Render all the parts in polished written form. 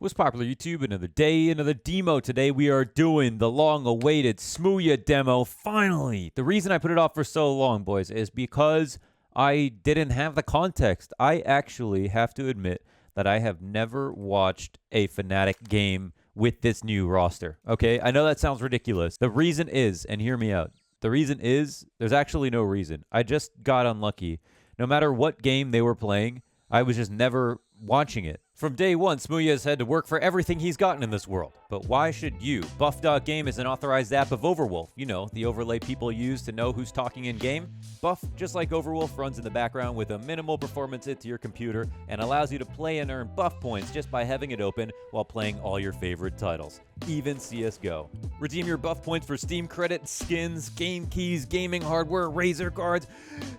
What's popular YouTube? Another day, another demo. Today we are doing the long-awaited Smooooooooooooya demo. Finally! The reason I put it off for so long, boys, is because I didn't have the context. I actually have to admit that I have never watched a Fnatic game with this new roster. Okay? I know that sounds ridiculous. The reason is, and hear me out, the reason is, there's actually no reason. I just got unlucky. No matter what game they were playing, I was just never watching it. From day one, Smooooooooooooya has had to work for everything he's gotten in this world. But why should you? Buff.game is an authorized app of Overwolf. You know, the overlay people use to know who's talking in-game. Buff, just like Overwolf, runs in the background with a minimal performance hit to your computer and allows you to play and earn buff points just by having it open while playing all your favorite titles, even CSGO. Redeem your buff points for Steam credits, skins, game keys, gaming hardware, Razer cards,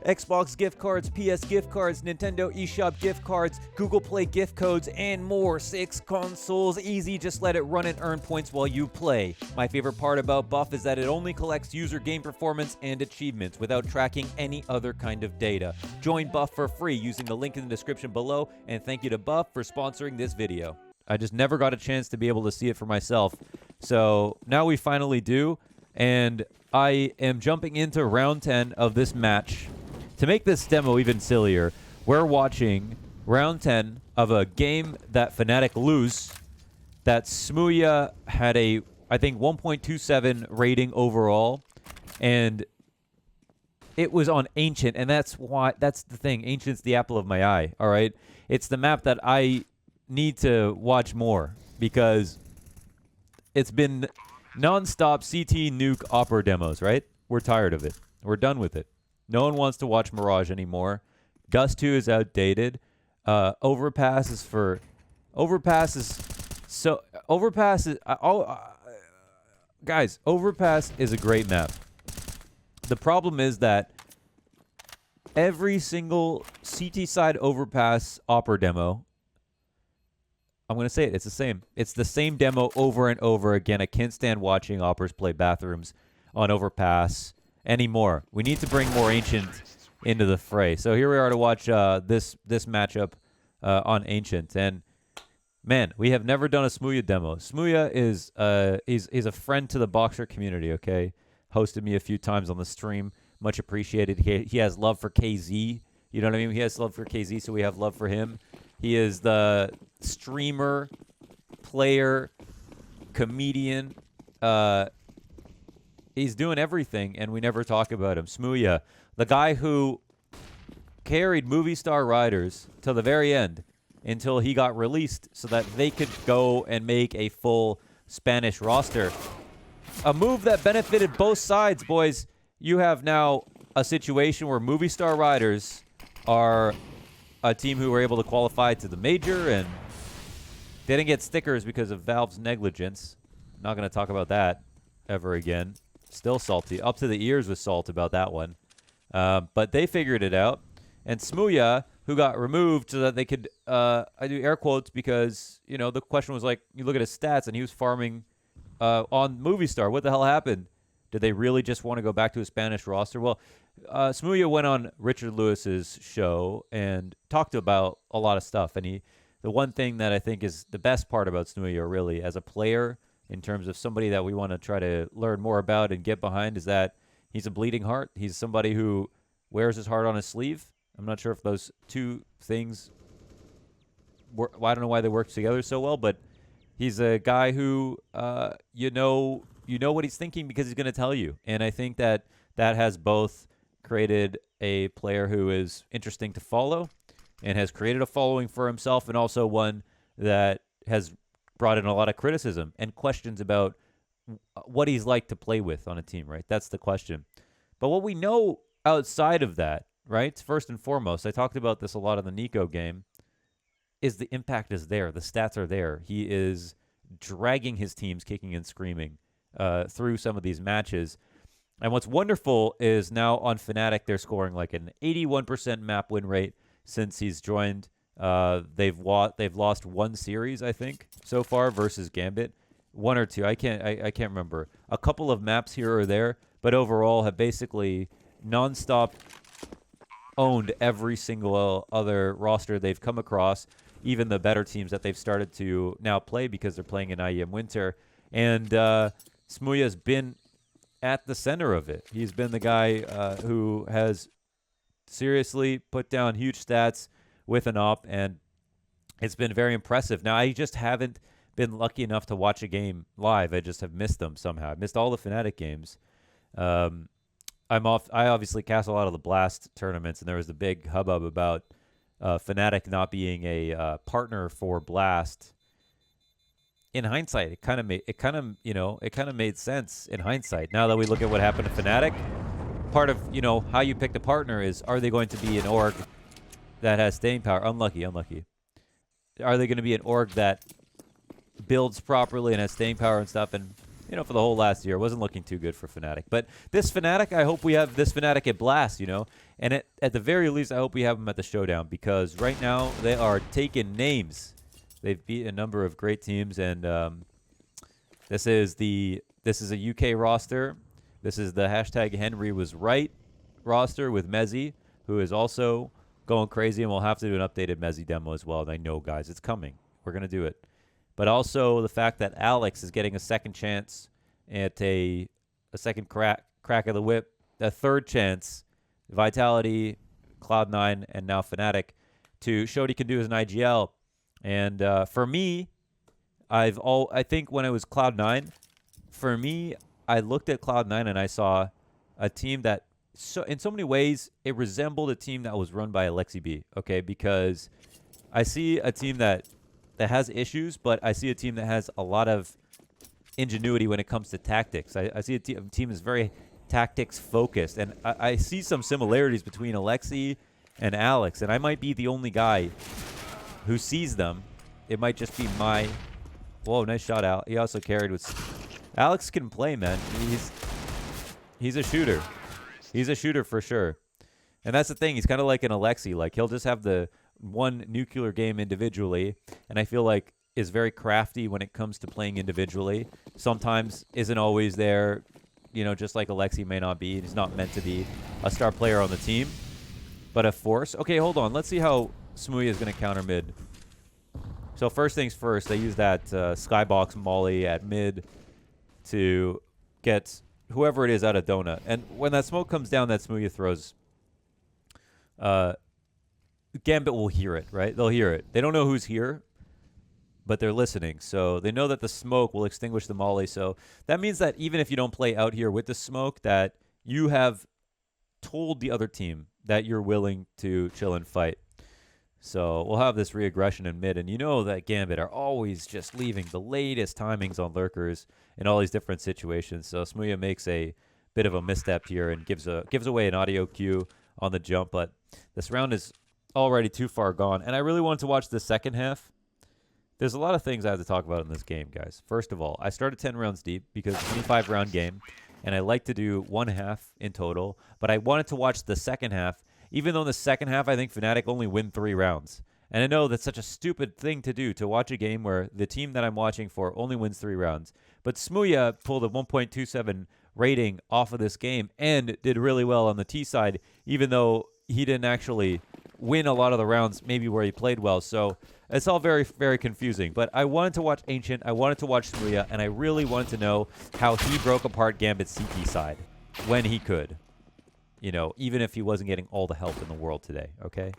Xbox gift cards, PS gift cards, Nintendo eShop gift cards, Google Play gift codes, and more. 6 consoles, easy, just let it run and earn points while you play. My favorite part about Buff is that it only collects user game performance and achievements without tracking any other kind of data. Join Buff for free using the link in the description below, and thank you to Buff for sponsoring this video. I just never got a chance to be able to see it for myself, so now we finally do, and I am jumping into round 10 of this match. To make this demo even sillier, we're watching round 10 of a game that Fnatic lose, that Smooooooooooooya had a, I think, 1.27 rating overall, and it was on Ancient, and that's the thing. Ancient's the apple of my eye, all right? It's the map that I need to watch more, because it's been non-stop CT nuke opera demos, right? We're tired of it. We're done with it. No one wants to watch Mirage anymore. Gust 2 is outdated. Overpass is guys, Overpass is a great map. The problem is that every single CT side Overpass opera demo, I'm going to say it, it's the same. It's the same demo over and over again. I can't stand watching operas play bathrooms on Overpass anymore. We need to bring more Ancient into the fray. So here we are to watch this matchup on Ancient, and man, we have never done a Smooooooooooooya demo. Smooooooooooooya is he's a friend to the Boxer community. Okay, hosted me a few times on the stream, much appreciated. He has love for KZ. You know what I mean? He has love for KZ, so we have love for him. He is the streamer, player, comedian. He's doing everything, and we never talk about him. Smooooooooooooya, the guy who carried Movie Star Riders till the very end until he got released so that they could go and make a full Spanish roster. A move that benefited both sides, boys. You have now a situation where Movie Star Riders are a team who were able to qualify to the major, and they didn't get stickers because of Valve's negligence. Not going to talk about that ever again. Still salty. Up to the ears with salt about that one. But they figured it out. And Smooooooooooooya, who got removed so that they could, I do air quotes because, you know, the question was like, you look at his stats and he was farming on Movie Star. What the hell happened? Did they really just want to go back to a Spanish roster? Well, Smooooooooooooya went on Richard Lewis's show and talked about a lot of stuff. And the one thing that I think is the best part about Smooooooooooooya really as a player, in terms of somebody that we want to try to learn more about and get behind, is that he's a bleeding heart. He's somebody who wears his heart on his sleeve. I'm not sure if those two things well, I don't know why they work together so well, but he's a guy who you know what he's thinking because he's going to tell you. And I think that has both created a player who is interesting to follow and has created a following for himself, and also one that has brought in a lot of criticism and questions about what he's like to play with on a team, right? That's the question. But what we know outside of that, right, first and foremost, I talked about this a lot in the Nico game, is the impact is there. The stats are there. He is dragging his teams kicking and screaming through some of these matches. And what's wonderful is now on Fnatic, they're scoring like an 81% map win rate since he's joined. They've lost one series, I think, so far versus Gambit. One or two. I can't remember. A couple of maps here or there, but overall have basically nonstop owned every single other roster they've come across. even the better teams that they've started to now play because they're playing in IEM Winter. And Smooooooooooya has been at the center of it. He's been the guy who has seriously put down huge stats with an op, and it's been very impressive. Now, I just haven't been lucky enough to watch a game live. I just have missed them somehow. I missed all the Fnatic games. I obviously cast a lot of the Blast tournaments, and there was the big hubbub about Fnatic not being a partner for Blast. In hindsight, it kind of made sense in hindsight. Now that we look at what happened to Fnatic, part of how you pick the partner is, are they going to be an org that has staying power? Unlucky. Are they going to be an org that builds properly and has staying power and stuff? And for the whole last year, it wasn't looking too good for Fnatic. But this Fnatic, I hope we have this Fnatic at Blast, and at the very least, I hope we have them at the Showdown, because right now they are taking names. They've beat a number of great teams, and this is a UK roster. This is the hashtag Henry was right roster with Mezzy, who is also going crazy, and we'll have to do an updated Mezzy demo as well. And I know, guys, it's coming. We're going to do it. But also the fact that Alex is getting a second chance at a second crack of the whip, a third chance, Vitality, Cloud9, and now Fnatic, to show what he can do as an IGL. And for me, I think when it was Cloud9, for me, I looked at Cloud9 and I saw a team that, in so many ways, it resembled a team that was run by Alexi B. Okay, because I see a team that has issues, but I see a team that has a lot of ingenuity when it comes to tactics. I see a team is very tactics focused, and I see some similarities between Alexi and Alex, and I might be the only guy who sees them. It might just be my... Whoa, nice shot out. He also carried with... Alex can play, man. He's a shooter. He's a shooter for sure. And that's the thing. He's kind of like an Alexi. Like, he'll just have the one nuclear game individually, and I feel like is very crafty when it comes to playing individually. Sometimes isn't always there, just like Alexi may not be. He's not meant to be a star player on the team, but a force. Okay, hold on. Let's see how Smooooooooooooya is going to counter mid. So first things first, they use that skybox molly at mid to get whoever it is out of donut. And when that smoke comes down that Smooooooooooooya throws, Gambit will hear it, right? They'll hear it. They don't know who's here, but they're listening. So they know that the smoke will extinguish the molly. So that means that even if you don't play out here with the smoke, that you have told the other team that you're willing to chill and fight. So we'll have this re-aggression in mid, and you know that Gambit are always just leaving the latest timings on lurkers in all these different situations. So Smooooooooooooya makes a bit of a misstep here and gives away an audio cue on the jump, but this round is already too far gone, and I really wanted to watch the second half. There's a lot of things I have to talk about in this game, guys. First of all, I started 10 rounds deep because it's a 25-round game, and I like to do one half in total, but I wanted to watch the second half. Even though in the second half, I think Fnatic only win 3 rounds. And I know that's such a stupid thing to do, to watch a game where the team that I'm watching for only wins 3 rounds. But Smooooooooooooya pulled a 1.27 rating off of this game and did really well on the T side, even though he didn't actually win a lot of the rounds, maybe where he played well. So it's all very, very confusing. But I wanted to watch Ancient, I wanted to watch Smooooooooooooya, and I really wanted to know how he broke apart Gambit's CT side when he could. Even if he wasn't getting all the help in the world today, okay?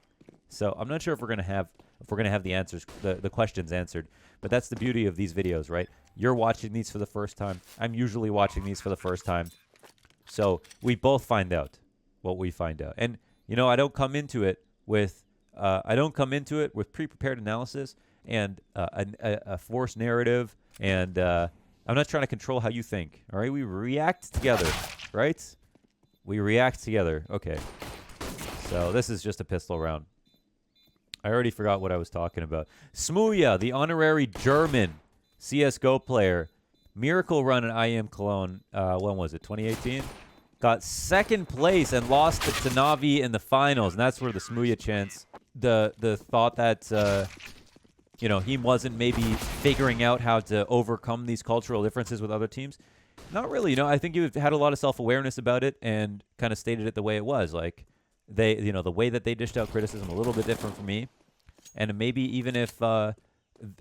So I'm not sure if we're gonna have the answers, the questions answered, but that's the beauty of these videos, right? You're watching these for the first time. I'm usually watching these for the first time, so we both find out what we find out. And I don't come into it with pre-prepared analysis and a forced narrative, and I'm not trying to control how you think. All right, we react together, right? We react together. Okay. So this is just a pistol round. I already forgot what I was talking about. Smooooooooooooya, the honorary German CSGO player. Miracle run in IEM Cologne. When was it? 2018? Got second place and lost to Navi in the finals. And that's where the Smooooooooooooya chance, the thought that, he wasn't maybe figuring out how to overcome these cultural differences with other teams. Not really. I think you had a lot of self-awareness about it and kind of stated it the way it was. Like, the way that they dished out criticism a little bit different from me. And maybe even if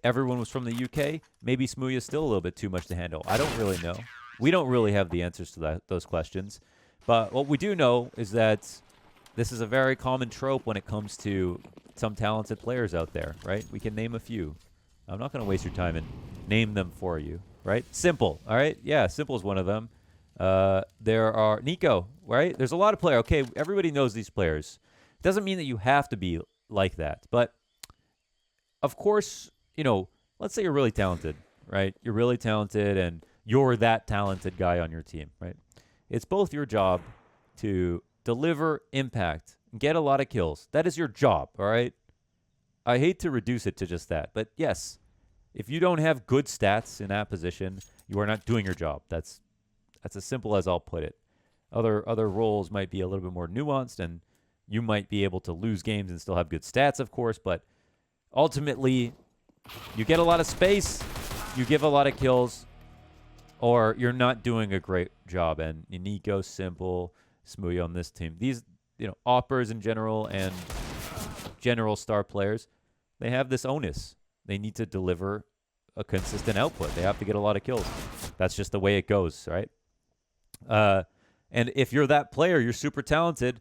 everyone was from the UK, maybe Smooooooooooya is still a little bit too much to handle. I don't really know. We don't really have the answers to those questions. But what we do know is that this is a very common trope when it comes to some talented players out there, right? We can name a few. I'm not going to waste your time and name them for you, right? Simple, all right? Yeah, Simple is one of them. There are Nico, right? There's a lot of players. Okay, everybody knows these players. Doesn't mean that you have to be like that. But, of course, you know, let's say you're really talented, right? You're really talented and you're that talented guy on your team, right? It's both your job to deliver impact and get a lot of kills. That is your job, all right? I hate to reduce it to just that. But, yes, if you don't have good stats in that position, you are not doing your job. That's as simple as I'll put it. Other roles might be a little bit more nuanced, and you might be able to lose games and still have good stats, of course, but ultimately, you get a lot of space, you give a lot of kills, or you're not doing a great job. And Nico, Simple, Smooooooooooooya on this team, these, you know, oppers in general and general star players, they have this onus. They need to deliver a consistent output. They have to get a lot of kills. That's just the way it goes, right? And if you're that player, you're super talented,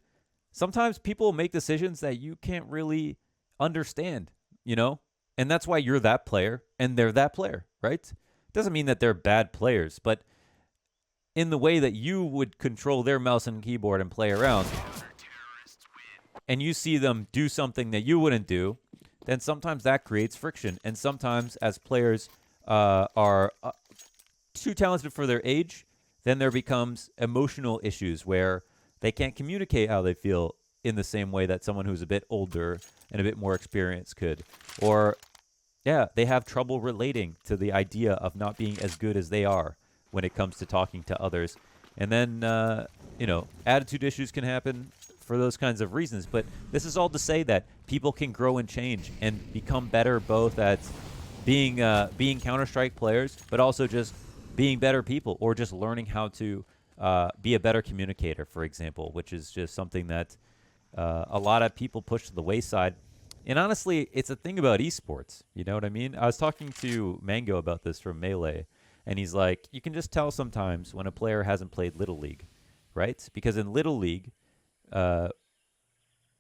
sometimes people make decisions that you can't really understand, you know? And that's why you're that player and they're that player, right? Doesn't mean that they're bad players, but in the way that you would control their mouse and keyboard and play around, and you see them do something that you wouldn't do, then sometimes that creates friction. And sometimes as players are too talented for their age, then there becomes emotional issues where they can't communicate how they feel in the same way that someone who's a bit older and a bit more experienced could. Or, yeah, they have trouble relating to the idea of not being as good as they are when it comes to talking to others. And then, you know, attitude issues can happen for those kinds of reasons. But this is all to say that people can grow and change and become better both at being Counter-Strike players, but also just being better people, or just learning how to be a better communicator, for example, which is just something that a lot of people push to the wayside. And honestly, it's a thing about esports. You know what I mean? I was talking to Mango about this from Melee, and he's like, you can just tell sometimes when a player hasn't played Little League, right? Because in Little League,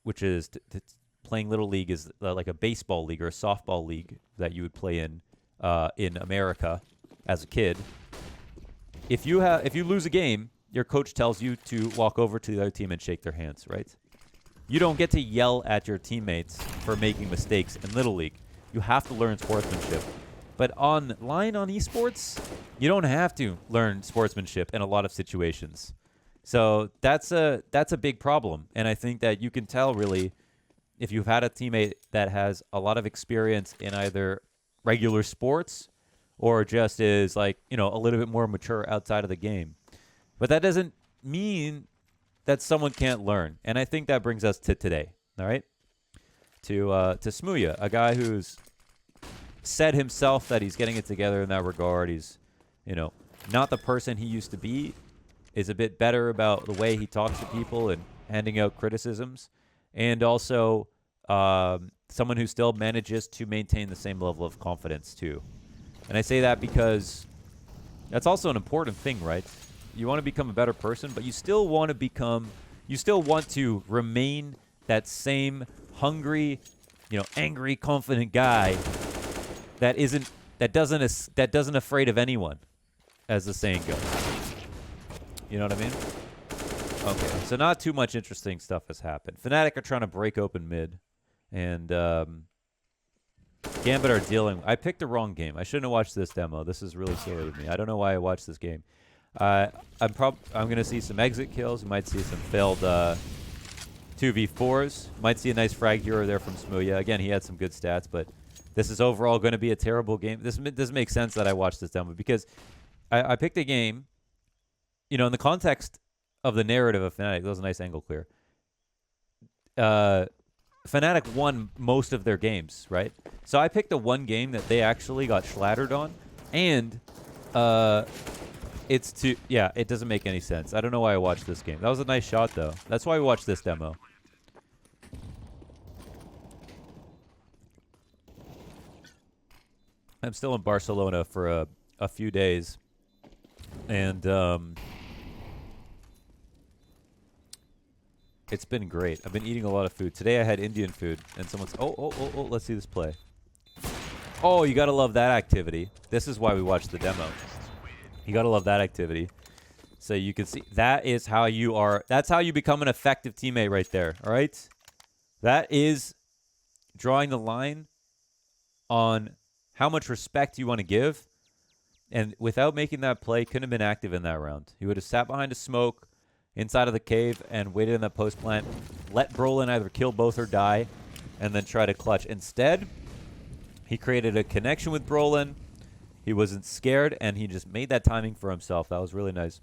which is playing Little League is like a baseball league or a softball league that you would play in America as a kid. If you lose a game, your coach tells you to walk over to the other team and shake their hands, right? You don't get to yell at your teammates for making mistakes in Little League. You have to learn sportsmanship. But online on esports, you don't have to learn sportsmanship in a lot of situations. So that's a big problem. And I think that you can tell, really, if you've had a teammate that has a lot of experience in either regular sports or just is, like, you know, a little bit more mature outside of the game. But that doesn't mean that someone can't learn. And I think that brings us to today, all right? To SMOOOOOooya, a guy who's said himself that he's getting it together in that regard. He's, you know, not the person he used to be, is a bit better about the way he talks to people and handing out criticisms, and also someone who still manages to maintain the same level of confidence too. And I say that because that's also an important thing, right? You want to become a better person, but you still want to remain that same hungry, you know, angry, confident guy that doesn't afraid of anyone, as the saying goes. You know what I mean? Okay, so not too much interesting stuff has happened. Fnatic are trying to break open mid, and Gambit are dealing. I picked the wrong game. I shouldn't have watched this demo. This is really silly of me. I don't know why I watched this game. I'm gonna see some exit kills. You might see some failed 2v4s. Might see a nice frag here or there from SMOOOOOooya. Again, he had some good stats, but this is overall going to be a terrible game. This makes sense that I watched this demo because I picked a game, you know, in the context of the narrative of Fnatic. That was a nice angle clear. Fnatic won most of their games, right? So I picked the one game that they actually got schlattered on, and it doesn't make any sense. I don't know why I watched this game. That was a nice shot, though. That's why we watched this demo. I'm still in Barcelona for a few days, and it's been great. I've been eating a lot of food. Today I had Indian food, and someone's, oh, let's see this play. Oh, you gotta love that activity. This is why we watched the demo. You gotta love that activity. So you can see, that is how you are, that's how you become an effective teammate right there, all right? That is drawing the line on how much respect you want to give. And without making that play, couldn't have been active in that round. He would have sat behind a smoke inside of the cave and waited in that post plant, let Brolin either kill both or die, and then try to clutch. Instead, he created a connection with Brolin. He wasn't scared, and he just made that timing for himself. That was really nice.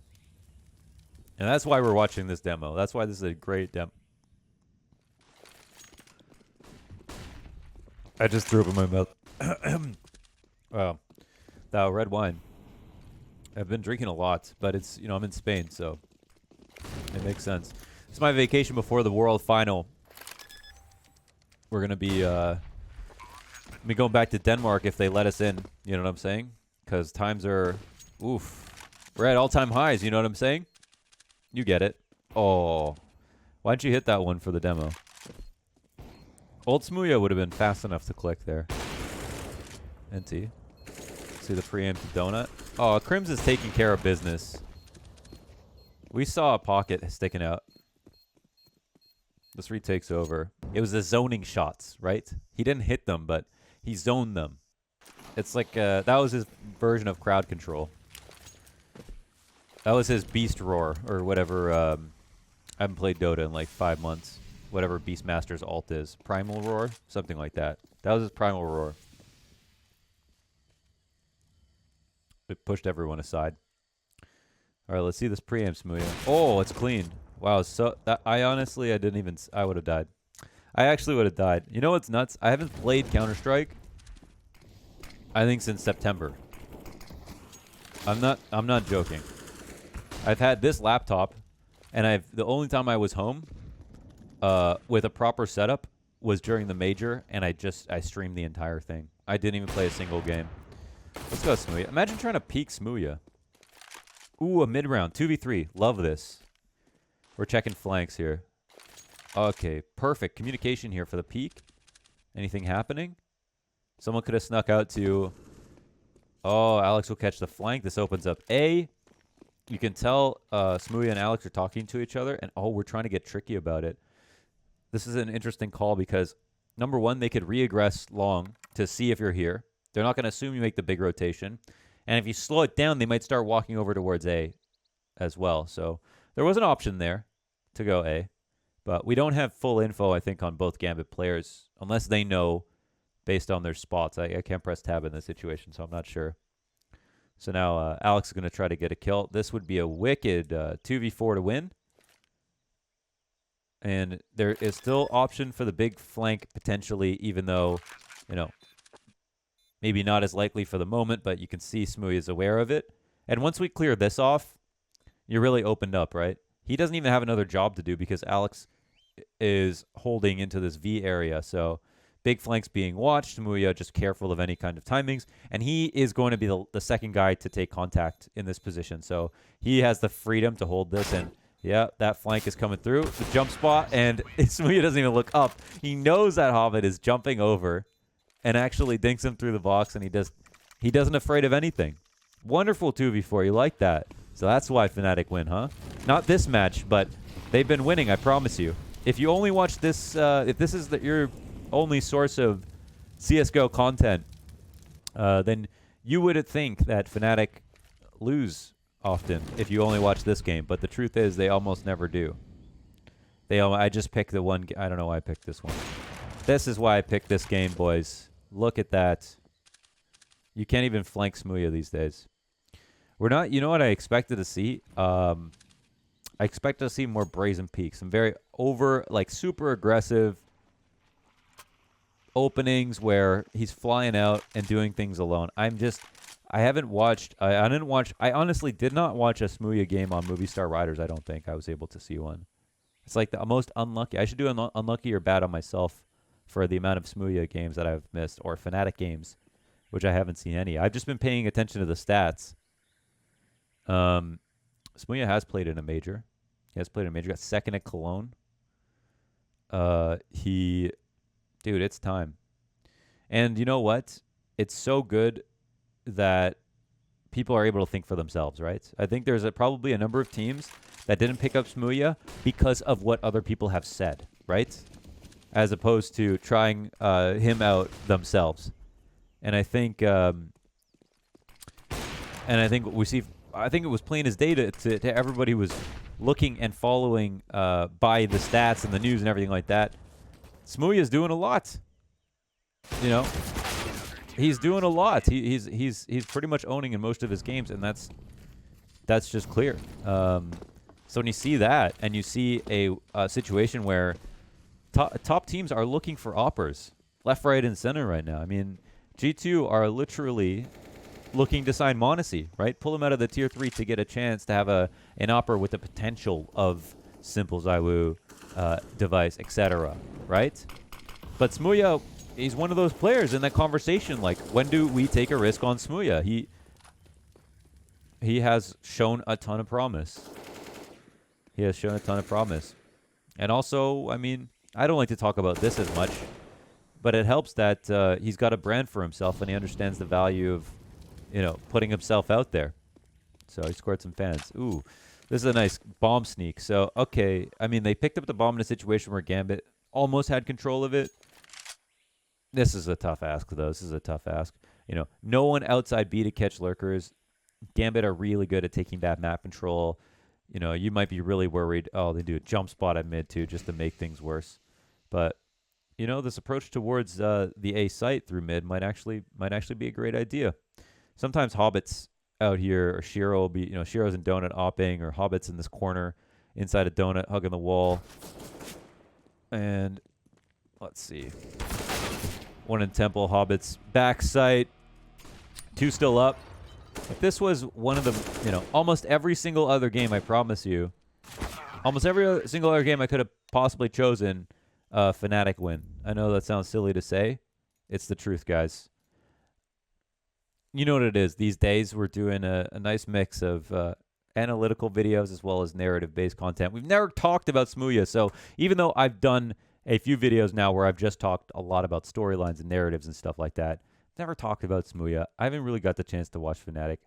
And that's why we're watching this demo. That's why this is a great demo. I just threw up in my mouth. Wow. That red wine. I've been drinking a lot, but it's, I'm in Spain, so it makes sense. It's my vacation before the World Final. We're going to be going back to Denmark if they let us in. You know what I'm saying? Because times are, oof. We're at all-time highs, you know what I'm saying? You get it. Oh. Why didn't you hit that one for the demo? Old Smooooooooooooya would have been fast enough to click there. NT. See the preempt donut. Oh, Crims is taking care of business. We saw a pocket sticking out. This retakes over. It was the zoning shots, right? He didn't hit them, but he zoned them. It's like, that was his version of crowd control. That was his beast roar, or whatever. I haven't played Dota in like 5 months. Whatever Beastmaster's ult is. Primal roar? Something like that. That was his primal roar. It pushed everyone aside. All right, let's see this preamp, Smooooooooooooya. Oh, it's clean. Wow, so that, I didn't even, I would have died. I actually would have died. You know what's nuts? I haven't played Counter-Strike, I think, since September. I'm not joking. I've had this laptop, and the only time I was home with a proper setup was during the major, and I streamed the entire thing. I didn't even play a single game. Let's go, Smooooooooooooya. Imagine trying to peek Smooooooooooooya. Ooh, a mid-round. 2v3. Love this. We're checking flanks here. Okay, perfect. Communication here for the peek. Anything happening? Someone could have snuck out to... Oh, Alex will catch the flank. This opens up A. You can tell Smooooooooooooya and Alex are talking to each other, and we're trying to get tricky about it. This is an interesting call because, number one, they could re-aggress long to see if you're here. They're not going to assume you make the big rotation. And if you slow it down, they might start walking over towards A as well. So there was an option there to go A. But we don't have full info, I think, on both Gambit players, unless they know based on their spots. I can't press tab in this situation, so I'm not sure. So now Alex is going to try to get a kill. This would be a wicked 2v4 to win. And there is still option for the big flank potentially, even though, maybe not as likely for the moment, but you can see Smooooooooooooya is aware of it. And once we clear this off, you're really opened up, right? He doesn't even have another job to do because Alex is holding into this V area. So big flanks being watched. Smooooooooooooya just careful of any kind of timings. And he is going to be the second guy to take contact in this position. So he has the freedom to hold this. And yeah, that flank is coming through. The jump spot. And Smooooooooooooya doesn't even look up. He knows that Hobbit is jumping over and actually dinks him through the box. And he doesn't afraid of anything. Wonderful 2v4. You like that. So that's why Fnatic win, huh? Not this match, but they've been winning, I promise you. If you only watch this, if this is your only source of CSGO content, then you would think that Fnatic lose often if you only watch this game. But the truth is they almost never do. I just picked the one. I don't know why I picked this one. This is why I picked this game, boys. Look at that. You can't even flank Smooooooooooooya these days. We're not, you know what I expected to see? I expect to see more brazen peaks. Some very super aggressive openings where he's flying out and doing things alone. I honestly did not watch a Smooooooooooooya game on Movie Star Riders. I don't think I was able to see one. It's like the most unlucky. I should do unlucky or bad on myself for the amount of Smooooooooooooya games that I've missed, or Fnatic games which I haven't seen any. I've just been paying attention to the stats. Smooooooooooya has played in a major. He has played in a major. Got second at Cologne. Dude, it's time. And you know what? It's so good that people are able to think for themselves, right? I think there's probably a number of teams that didn't pick up Smooooooooooya because of what other people have said, right? As opposed to trying him out themselves. And I think we see. I think it was plain as day to everybody who was looking and following by the stats and the news and everything like that. Smooooooooooya is doing a lot. You know, he's doing a lot. He's pretty much owning in most of his games, and that's just clear. So when you see that, and you see a situation where top teams are looking for oppers left, right, and center right now. I mean, G2 are literally looking to sign Monacy, right? Pull him out of the tier 3 to get a chance to have an opper with the potential of Simple Zywoo, Device, etc., right? But Smooooooooooya, he's one of those players in that conversation. Like, when do we take a risk on Smooooooooooya? He has shown a ton of promise. He has shown a ton of promise. And also, I mean, I don't like to talk about this as much, but it helps that he's got a brand for himself and he understands the value of, you know, putting himself out there. So he scored some fans. Ooh, this is a nice bomb sneak. So, okay, I mean, they picked up the bomb in a situation where Gambit almost had control of it. This is a tough ask, though. This is a tough ask. You know, no one outside B to catch lurkers. Gambit are really good at taking back map control. You know, you might be really worried, oh, they do a jump spot at mid, too, just to make things worse. But, you know, this approach towards the A site through mid might actually be a great idea. Sometimes Hobbits out here, or Shiro will be, you know, Shiro's in Donut opping, or Hobbits in this corner inside a Donut hugging the wall. And let's see. One in Temple, Hobbits back site. Two still up. If this was one of the, you know, almost every single other game, I promise you, almost every single other game I could have possibly chosen, Fnatic win. I know that sounds silly to say. It's the truth, guys. You know what it is. These days, we're doing a nice mix of analytical videos as well as narrative-based content. We've never talked about Smooooooooooooya, so even though I've done a few videos now where I've just talked a lot about storylines and narratives and stuff like that, never talked about Smooooooooooooya. I haven't really got the chance to watch Fnatic.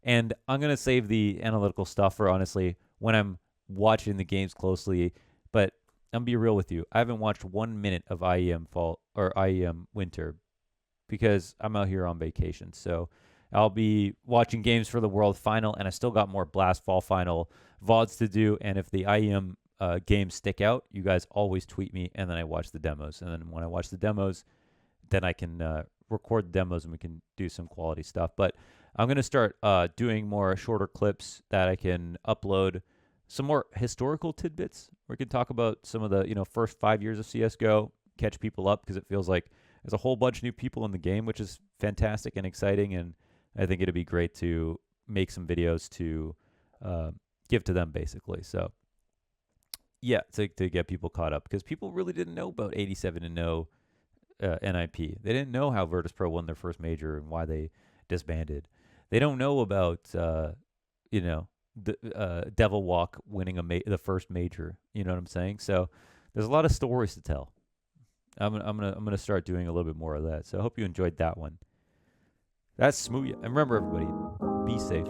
And I'm going to save the analytical stuff for, honestly, when I'm watching the games closely. But I'm going to be real with you. I haven't watched 1 minute of IEM Fall or IEM Winter because I'm out here on vacation. So I'll be watching games for the World Final, and I still got more Blast Fall Final VODs to do. And if the IEM games stick out, you guys always tweet me, and then I watch the demos. And then when I watch the demos, then I can record the demos, and we can do some quality stuff. But I'm going to start doing more shorter clips that I can upload, some more historical tidbits. We can talk about some of the, you know, first 5 years of CSGO, catch people up, because it feels like there's a whole bunch of new people in the game, which is fantastic and exciting. And I think it'd be great to make some videos to give to them, basically. So, yeah, to get people caught up, because people really didn't know about 87-0 NIP. They didn't know how Virtus.pro won their first major and why they disbanded. They don't know about, you know, the Devil Walk winning the first major. You know what I'm saying? So there's a lot of stories to tell. I'm gonna start doing a little bit more of that. So I hope you enjoyed that one. That's Smooooooooooooya. And remember, everybody, be safe.